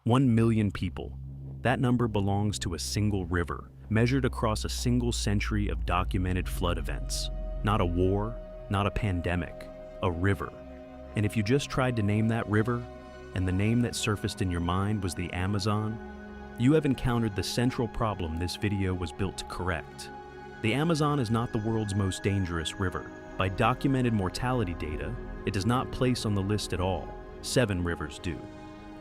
1 million people. That number belongs to a single river, measured across a single century of documented flood events. Not a war, not a pandemic, a river. And if you just tried to name that river, and the name that surfaced in your mind was the Amazon, you have encountered the central problem this video was built to correct. The Amazon is not the world's most dangerous river. By documented mortality data, it does not place on the list at all. 7 rivers do.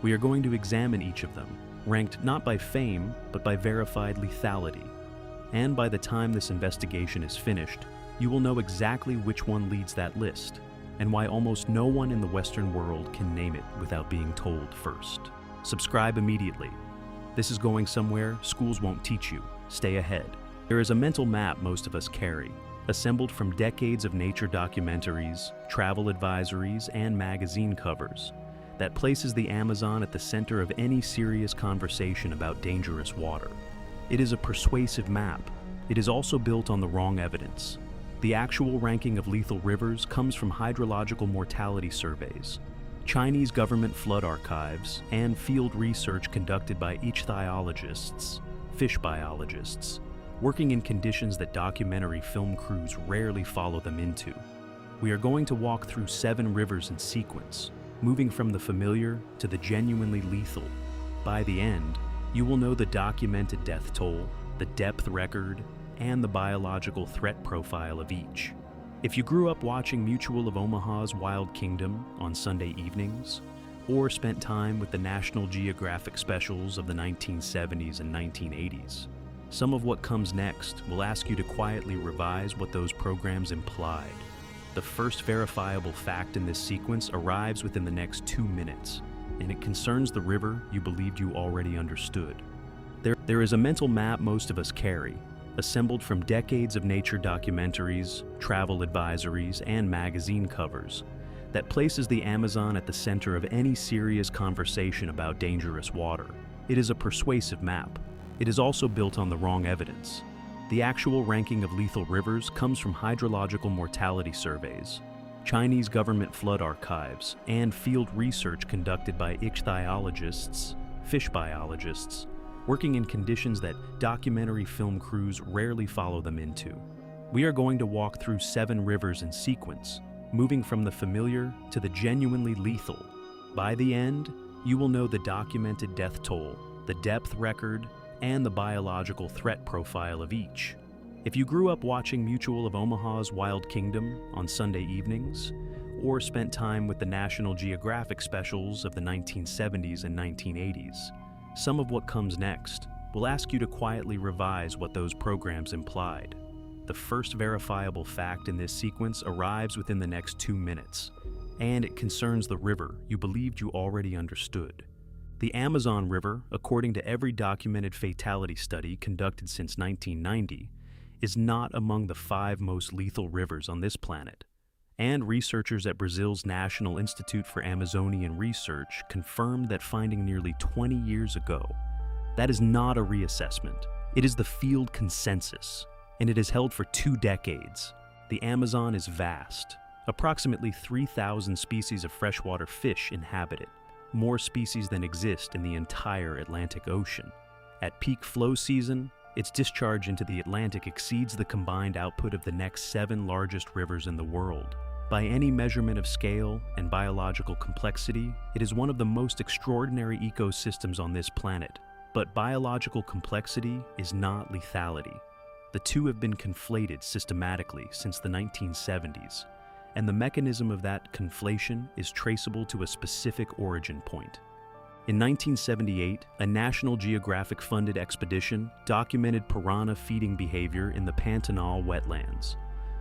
We are going to examine each of them, ranked not by fame, but by verified lethality. And by the time this investigation is finished, you will know exactly which one leads that list, and why almost no one in the Western world can name it without being told first. Subscribe immediately. This is going somewhere schools won't teach you. Stay ahead. There is a mental map most of us carry, assembled from decades of nature documentaries, travel advisories, and magazine covers, that places the Amazon at the center of any serious conversation about dangerous water. It is a persuasive map. It is also built on the wrong evidence. The actual ranking of lethal rivers comes from hydrological mortality surveys, Chinese government flood archives, and field research conducted by ichthyologists, fish biologists, working in conditions that documentary film crews rarely follow them into. We are going to walk through 7 rivers in sequence, moving from the familiar to the genuinely lethal. By the end, you will know the documented death toll, the depth record, and the biological threat profile of each. If you grew up watching Mutual of Omaha's Wild Kingdom on Sunday evenings, or spent time with the National Geographic specials of the 1970s and 1980s, some of what comes next will ask you to quietly revise what those programs implied. The first verifiable fact in this sequence arrives within the next 2 minutes, and it concerns the river you believed you already understood. There is a mental map most of us carry, assembled from decades of nature documentaries, travel advisories, and magazine covers, that places the Amazon at the center of any serious conversation about dangerous water. It is a persuasive map. It is also built on the wrong evidence. The actual ranking of lethal rivers comes from hydrological mortality surveys, Chinese government flood archives, and field research conducted by ichthyologists, fish biologists, working in conditions that documentary film crews rarely follow them into. We are going to walk through 7 rivers in sequence, moving from the familiar to the genuinely lethal. By the end, you will know the documented death toll, the depth record, and the biological threat profile of each. If you grew up watching Mutual of Omaha's Wild Kingdom on Sunday evenings, or spent time with the National Geographic specials of the 1970s and 1980s, some of what comes next will ask you to quietly revise what those programs implied. The first verifiable fact in this sequence arrives within the next 2 minutes, and it concerns the river you believed you already understood. The Amazon River, according to every documented fatality study conducted since 1990, is not among the 5 most lethal rivers on this planet. And researchers at Brazil's National Institute for Amazonian Research confirmed that finding nearly 20 years ago. That is not a reassessment. It is the field consensus, and it is held for 2 decades. The Amazon is vast. Approximately 3,000 species of freshwater fish inhabit it, more species than exist in the entire Atlantic Ocean. At peak flow season, its discharge into the Atlantic exceeds the combined output of the next 7 largest rivers in the world. By any measurement of scale and biological complexity, it is one of the most extraordinary ecosystems on this planet. But biological complexity is not lethality. The two have been conflated systematically since the 1970s, and the mechanism of that conflation is traceable to a specific origin point. In 1978, a National Geographic-funded expedition documented piranha feeding behavior in the Pantanal wetlands,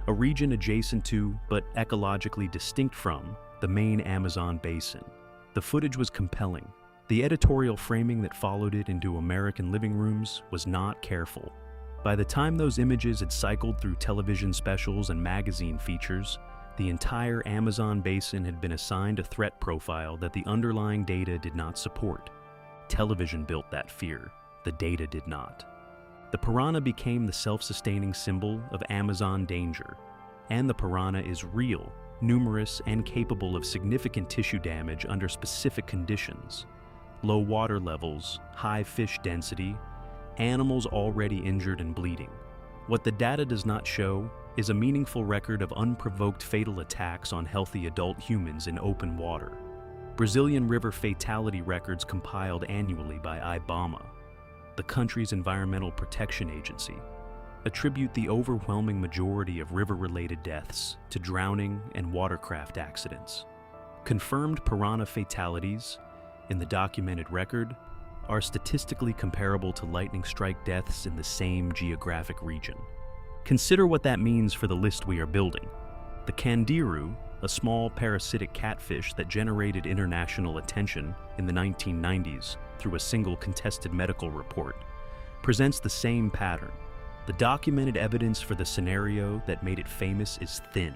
a region adjacent to, but ecologically distinct from, the main Amazon basin. The footage was compelling. The editorial framing that followed it into American living rooms was not careful. By the time those images had cycled through television specials and magazine features, the entire Amazon basin had been assigned a threat profile that the underlying data did not support. Television built that fear. The data did not. The piranha became the self-sustaining symbol of Amazon danger, and the piranha is real, numerous, and capable of significant tissue damage under specific conditions. low water levels, high fish density, animals already injured and bleeding. What the data does not show is a meaningful record of unprovoked fatal attacks on healthy adult humans in open water. Brazilian river fatality records compiled annually by IBAMA, the country's environmental protection agency, attribute the overwhelming majority of river-related deaths to drowning and watercraft accidents. Confirmed piranha fatalities, in the documented record, are statistically comparable to lightning strike deaths in the same geographic region. Consider what that means for the list we are building. The candiru, a small parasitic catfish that generated international attention in the 1990s through a single contested medical report, presents the same pattern. The documented evidence for the scenario that made it famous is thin.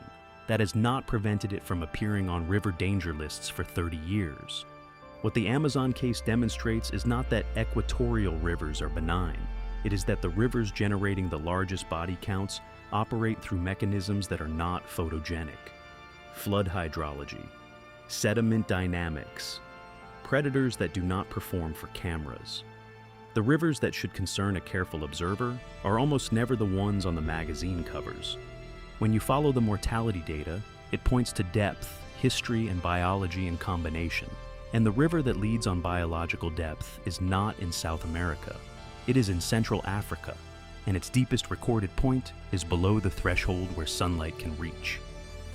That has not prevented it from appearing on river danger lists for 30 years. What the Amazon case demonstrates is not that equatorial rivers are benign. It is that the rivers generating the largest body counts operate through mechanisms that are not photogenic. Flood hydrology, sediment dynamics, predators that do not perform for cameras. The rivers that should concern a careful observer are almost never the ones on the magazine covers. When you follow the mortality data, it points to depth, history, and biology in combination. And the river that leads on biological depth is not in South America. It is in Central Africa, and its deepest recorded point is below the threshold where sunlight can reach.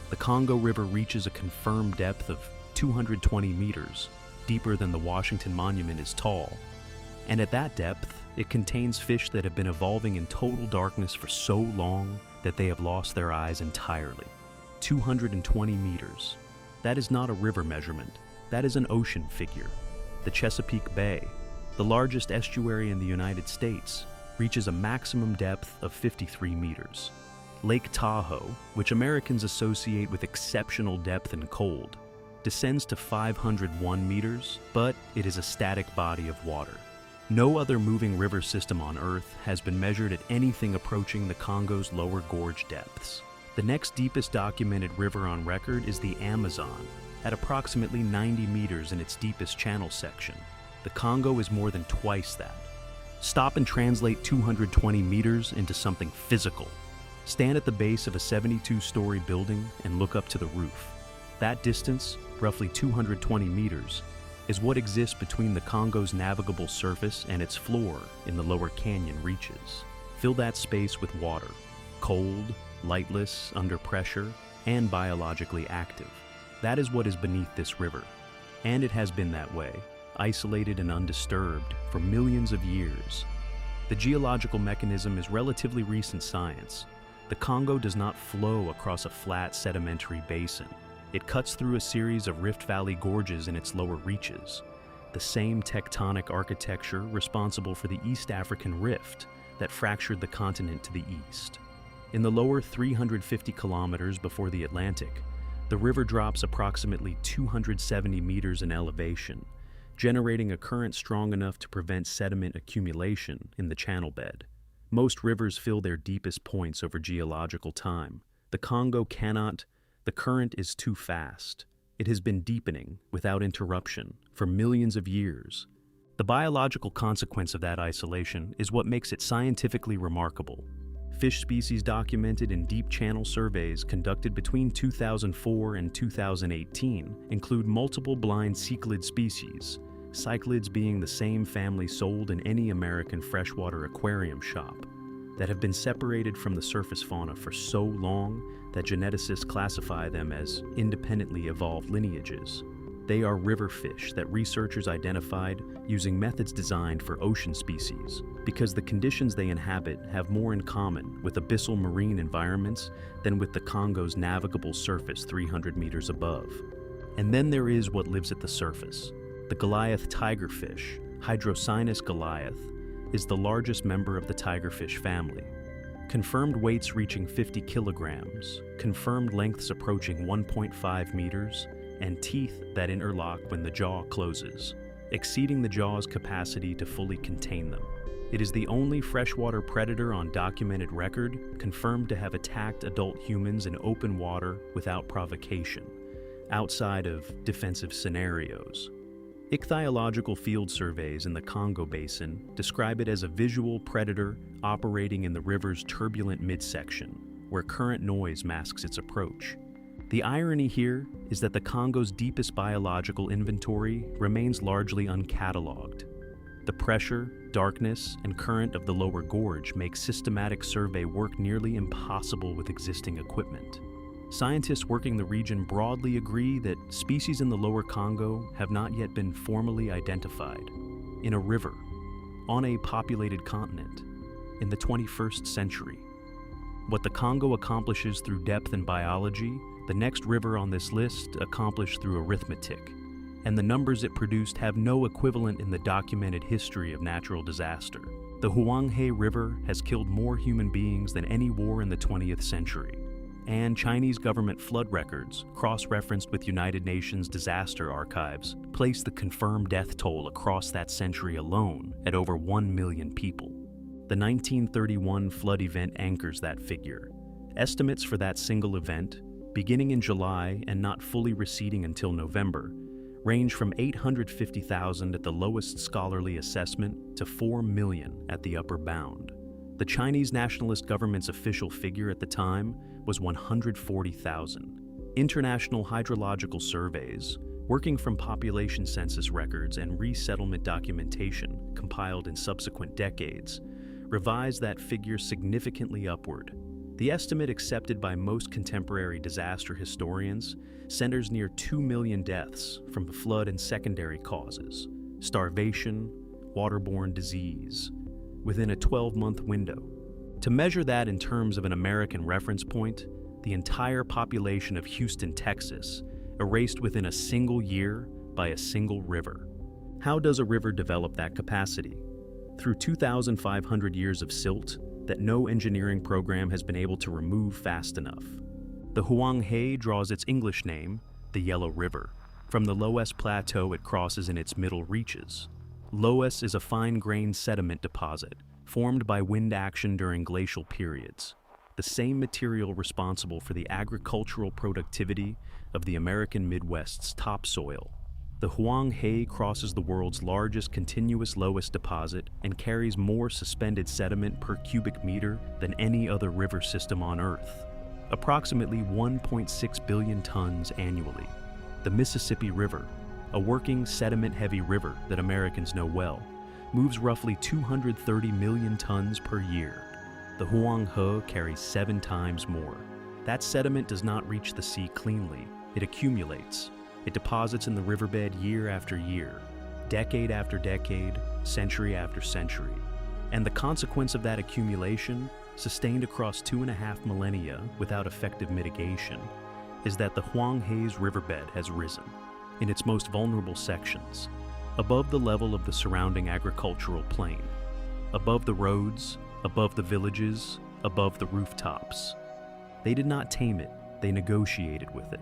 The Congo River reaches a confirmed depth of 220 meters, deeper than the Washington Monument is tall. And at that depth, it contains fish that have been evolving in total darkness for so long that they have lost their eyes entirely. 220 meters. That is not a river measurement. That is an ocean figure. The Chesapeake Bay, the largest estuary in the United States, reaches a maximum depth of 53 meters. Lake Tahoe, which Americans associate with exceptional depth and cold, descends to 501 meters, but it is a static body of water. No other moving river system on Earth has been measured at anything approaching the Congo's lower gorge depths. The next deepest documented river on record is the Amazon, at approximately 90 meters in its deepest channel section. The Congo is more than twice that. Stop and translate 220 meters into something physical. Stand at the base of a 72-story building and look up to the roof. That distance, roughly 220 meters, is what exists between the Congo's navigable surface and its floor in the lower canyon reaches. Fill that space with water, cold, lightless, under pressure, and biologically active. That is what is beneath this river, and it has been that way, isolated and undisturbed, for millions of years. The geological mechanism is relatively recent science. The Congo does not flow across a flat sedimentary basin. It cuts through a series of Rift Valley gorges in its lower reaches, the same tectonic architecture responsible for the East African Rift that fractured the continent to the east. In the lower 350 kilometers before the Atlantic, the river drops approximately 270 meters in elevation, generating a current strong enough to prevent sediment accumulation in the channel bed. Most rivers fill their deepest points over geological time. The Congo cannot. The current is too fast. It has been deepening, without interruption, for millions of years. The biological consequence of that isolation is what makes it scientifically remarkable. Fish species documented in deep channel surveys conducted between 2004 and 2018 include multiple blind cichlid species, cichlids being the same family sold in any American freshwater aquarium shop, that have been separated from the surface fauna for so long that geneticists classify them as independently evolved lineages. They are river fish that researchers identified using methods designed for ocean species, because the conditions they inhabit have more in common with abyssal marine environments than with the Congo's navigable surface 300 meters above. And then there is what lives at the surface. The Goliath tigerfish, Hydrocynus goliath, is the largest member of the tigerfish family. Confirmed weights reaching 50 kilograms, confirmed lengths approaching 1.5 meters, and teeth that interlock when the jaw closes, exceeding the jaw's capacity to fully contain them. It is the only freshwater predator on documented record confirmed to have attacked adult humans in open water without provocation, outside of defensive scenarios. Ichthyological field surveys in the Congo Basin describe it as a visual predator operating in the river's turbulent midsection, where current noise masks its approach. The irony here is that the Congo's deepest biological inventory remains largely uncatalogued. The pressure, darkness, and current of the lower gorge make systematic survey work nearly impossible with existing equipment. Scientists working the region broadly agree that species in the lower Congo have not yet been formally identified. In a river, on a populated continent, in the 21st century. What the Congo accomplishes through depth and biology, the next river on this list accomplished through arithmetic, and the numbers it produced have no equivalent in the documented history of natural disaster. The Huang He River has killed more human beings than any war in the 20th century. And Chinese government flood records, cross-referenced with United Nations disaster archives, place the confirmed death toll across that century alone at over 1 million people. The 1931 flood event anchors that figure. Estimates for that single event, beginning in July and not fully receding until November, range from 850,000 at the lowest scholarly assessment to 4 million at the upper bound. The Chinese nationalist government's official figure at the time was 140,000. International hydrological surveys, working from population census records and resettlement documentation compiled in subsequent decades, revised that figure significantly upward. The estimate accepted by most contemporary disaster historians centers near 2 million deaths from the flood and secondary causes, starvation, waterborne disease, within a 12-month window. To measure that in terms of an American reference point, the entire population of Houston, Texas, erased within a single year by a single river. How does a river develop that capacity? Through 2,500 years of silt that no engineering program has been able to remove fast enough. The Huang He draws its English name, the Yellow River, from the Loess Plateau it crosses in its middle reaches. Loess is a fine-grained sediment deposit formed by wind action during glacial periods, the same material responsible for the agricultural productivity of the American Midwest's topsoil. The Huang He crosses the world's largest continuous Loess deposit and carries more suspended sediment per cubic meter than any other river system on Earth, approximately 1.6 billion tons annually. The Mississippi River, a working sediment-heavy river that Americans know well, moves roughly 230 million tons per year. The Huang He carries 7 times more. That sediment does not reach the sea cleanly. It accumulates. It deposits in the riverbed year after year, decade after decade, century after century. And the consequence of that accumulation, sustained across 2.5 millennia without effective mitigation, is that the Huang He's riverbed has risen, in its most vulnerable sections, above the level of the surrounding agricultural plain, above the roads, above the villages, above the rooftops. They did not tame it, they negotiated with it.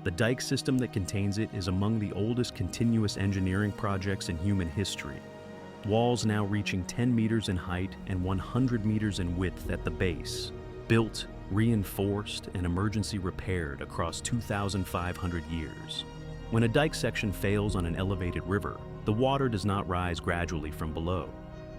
The dike system that contains it is among the oldest continuous engineering projects in human history. Walls now reaching 10 meters in height and 100 meters in width at the base, built, reinforced, and emergency repaired across 2,500 years. When a dike section fails on an elevated river, the water does not rise gradually from below.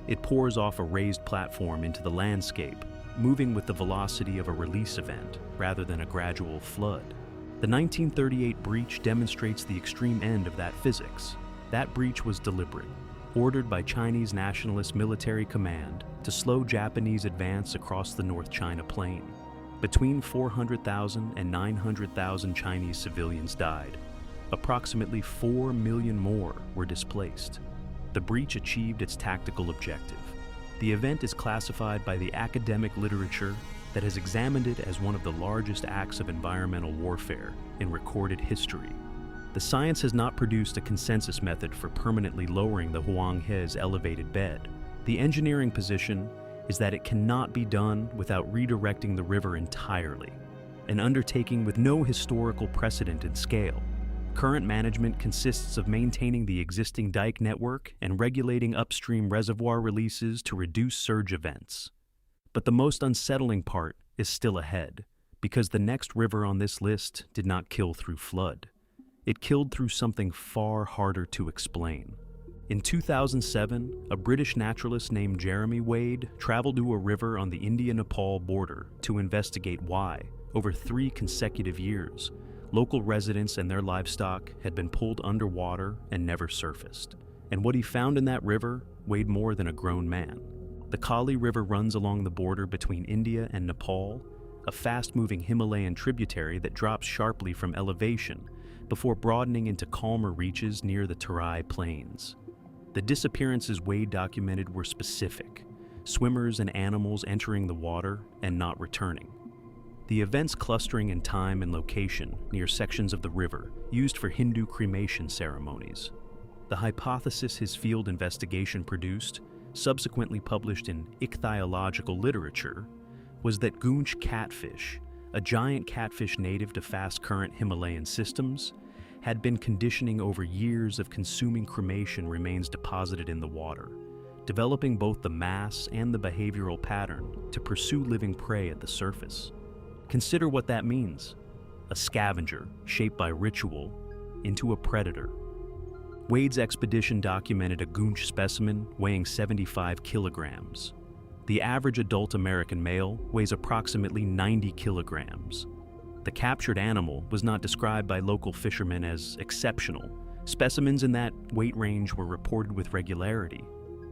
It pours off a raised platform into the landscape, moving with the velocity of a release event rather than a gradual flood. The 1938 breach demonstrates the extreme end of that physics. That breach was deliberate, ordered by Chinese Nationalist Military Command to slow Japanese advance across the North China Plain. Between 400,000 and 900,000 Chinese civilians died. Approximately 4 million more were displaced. The breach achieved its tactical objective. The event is classified by the academic literature that has examined it as one of the largest acts of environmental warfare in recorded history. The science has not produced a consensus method for permanently lowering the Huang He's elevated bed. The engineering position is that it cannot be done without redirecting the river entirely, an undertaking with no historical precedent in scale. Current management consists of maintaining the existing dike network and regulating upstream reservoir releases to reduce surge events. But the most unsettling part is still ahead, because the next river on this list did not kill through flood. It killed through something far harder to explain. In 2007, a British naturalist named Jeremy Wade traveled to a river on the India-Nepal border to investigate why, over 3 consecutive years, local residents and their livestock had been pulled underwater and never surfaced. And what he found in that river weighed more than a grown man. The Kali River runs along the border between India and Nepal, a fast-moving Himalayan tributary that drops sharply from elevation before broadening into calmer reaches near the Terai Plains. The disappearances Wade documented were specific: swimmers and animals entering the water and not returning. The events clustering in time and location near sections of the river used for Hindu cremation ceremonies. The hypothesis his field investigation produced, subsequently published in ichthyological literature, was that Goonch catfish, a giant catfish native to fast-current Himalayan systems, had been conditioning over years of consuming cremation remains deposited in the water, developing both the mass and the behavioral pattern to pursue living prey at the surface. Consider what that means: a scavenger shaped by ritual into a predator. Wade's expedition documented a Goonch specimen weighing 75 kilograms. The average adult American male weighs approximately 90 kilograms. The captured animal was not described by local fishermen as exceptional. Specimens in that weight range were reported with regularity.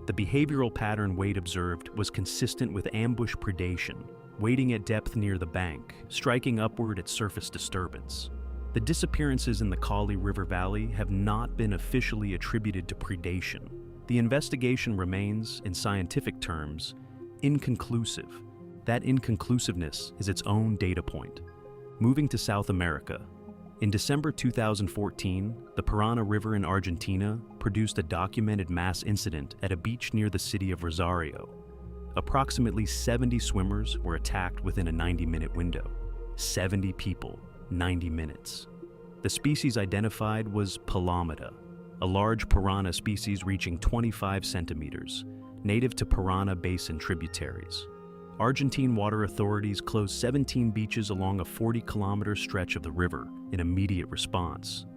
The behavioral pattern Wade observed was consistent with ambush predation, wading at depth near the bank, striking upward at surface disturbance. The disappearances in the Kali River Valley have not been officially attributed to predation. The investigation remains, in scientific terms, inconclusive. That inconclusiveness is its own data point. Moving to South America, in December 2014, the Parana River in Argentina produced a documented mass incident at a beach near the city of Rosario. Approximately 70 swimmers were attacked within a 90-minute window. 70 people, 90 minutes. The species identified was Palamida, a large piranha species reaching 25 centimeters, native to Parana basin tributaries. Argentine water authorities closed 17 beaches along a 40-kilometer stretch of the river in immediate response.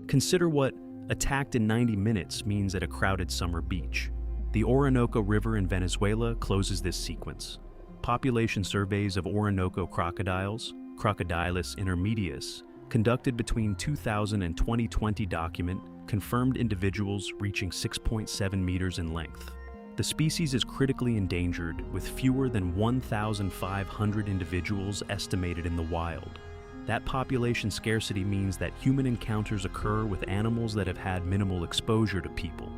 Consider what attacked in 90 minutes means at a crowded summer beach. The Orinoco River in Venezuela closes this sequence. Population surveys of Orinoco crocodiles, Crocodilus intermedius, conducted between 2000 and 2020 document confirmed individuals reaching 6.7 meters in length. The species is critically endangered, with fewer than 1,500 individuals estimated in the wild. That population scarcity means that human encounters occur with animals that have had minimal exposure to people,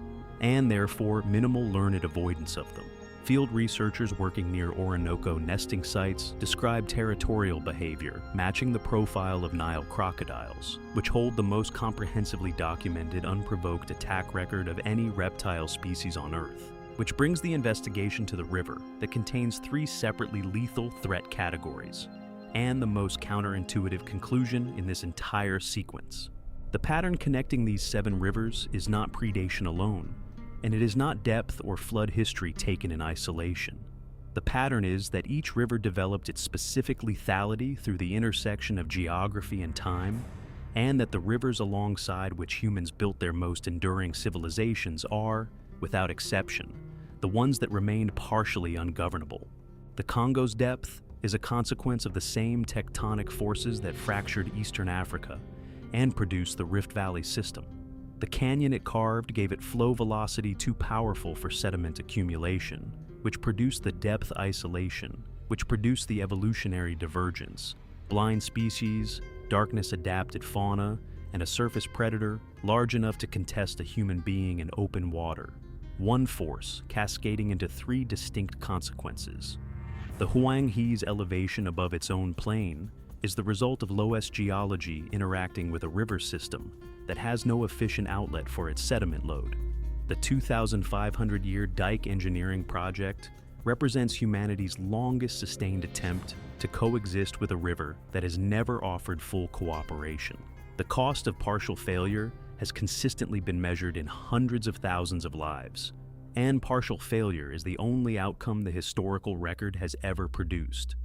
and therefore minimal learned avoidance of them. Field researchers working near Orinoco nesting sites describe territorial behavior matching the profile of Nile crocodiles, which hold the most comprehensively documented unprovoked attack record of any reptile species on Earth. Which brings the investigation to the river that contains 3 separately lethal threat categories, and the most counterintuitive conclusion in this entire sequence. The pattern connecting these 7 rivers is not predation alone, and it is not depth or flood history taken in isolation. The pattern is that each river developed its specific lethality through the intersection of geography and time, and that the rivers alongside which humans built their most enduring civilizations are, without exception, the ones that remained partially ungovernable. The Congo's depth is a consequence of the same tectonic forces that fractured Eastern Africa and produced the Rift Valley system. The canyon it carved gave it flow velocity too powerful for sediment accumulation, which produced the depth isolation, which produced the evolutionary divergence, blind species, darkness-adapted fauna, and a surface predator large enough to contest a human being in open water. One force cascading into 3 distinct consequences. The Huang He's elevation above its own plane is the result of low-S geology interacting with a river system that has no efficient outlet for its sediment load. The 2,500-year dike engineering project represents humanity's longest sustained attempt to coexist with a river that has never offered full cooperation. The cost of partial failure has consistently been measured in hundreds of thousands of lives, and partial failure is the only outcome the historical record has ever produced.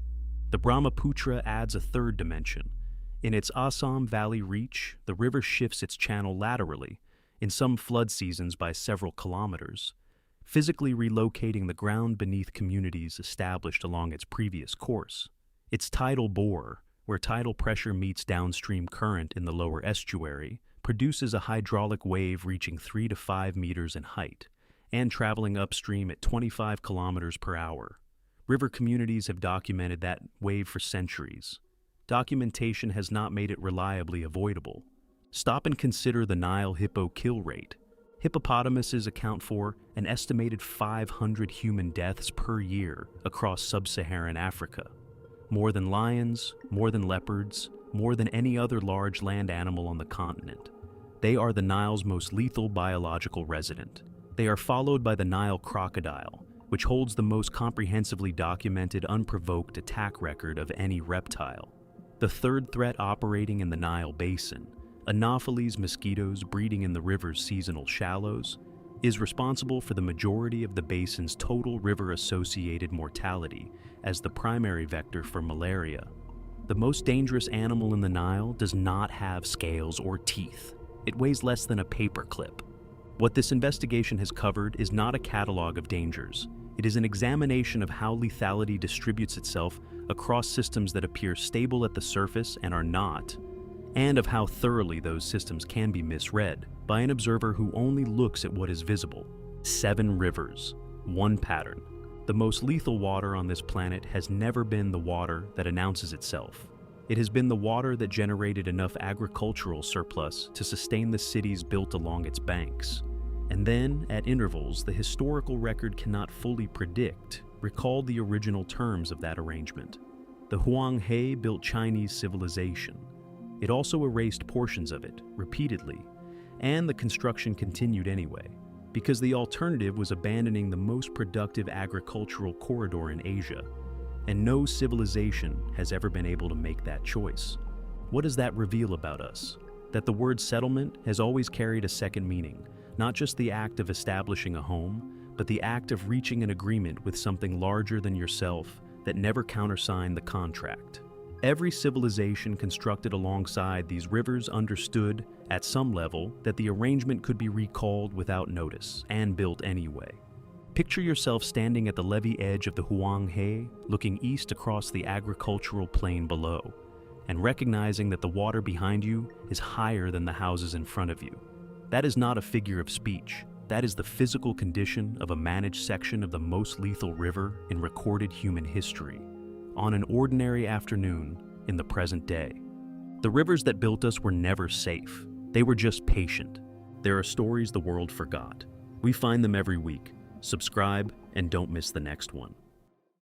The Brahmaputra adds a 3rd dimension. In its Assam Valley reach, the river shifts its channel laterally, in some flood seasons by several kilometers, physically relocating the ground beneath communities established along its previous course. Its tidal bore, where tidal pressure meets downstream current in the lower estuary, produces a hydraulic wave reaching 3 to 5 meters in height and traveling upstream at 25 kilometers per hour. River communities have documented that wave for centuries. Documentation has not made it reliably avoidable. Stop and consider the Nile hippo kill rate. Hippopotamuses account for an estimated 500 human deaths per year across sub-Saharan Africa. More than lions, more than leopards, more than any other large land animal on the continent. They are the Nile's most lethal biological resident. They are followed by the Nile crocodile, which holds the most comprehensively documented unprovoked attack record of any reptile. The third threat operating in the Nile basin, Anopheles mosquitoes breeding in the river's seasonal shallows, is responsible for the majority of the basin's total river-associated mortality as the primary vector for malaria. The most dangerous animal in the Nile does not have scales or teeth. It weighs less than a paperclip. What this investigation has covered is not a catalog of dangers. It is an examination of how lethality distributes itself across systems that appear stable at the surface and are not, and of how thoroughly those systems can be misread by an observer who only looks at what is visible. 7 rivers, 1 pattern. The most lethal water on this planet has never been the water that announces itself. It has been the water that generated enough agricultural surplus to sustain the cities built along its banks. And then, at intervals, the historical record cannot fully predict, recall the original terms of that arrangement. The Huang He built Chinese civilization. It also erased portions of it, repeatedly, and the construction continued anyway, because the alternative was abandoning the most productive agricultural corridor in Asia, and no civilization has ever been able to make that choice. What does that reveal about us? That the word settlement has always carried a second meaning, not just the act of establishing a home, but the act of reaching an agreement with something larger than yourself that never countersigned the contract. Every civilization constructed alongside these rivers understood, at some level, that the arrangement could be recalled without notice, and built anyway. Picture yourself standing at the levee edge of the Huang He, looking east across the agricultural plain below, and recognizing that the water behind you is higher than the houses in front of you. That is not a figure of speech. That is the physical condition of a managed section of the most lethal river in recorded human history, on an ordinary afternoon in the present day. The rivers that built us were never safe. They were just patient. There are stories the world forgot. We find them every week. Subscribe and don't miss the next one.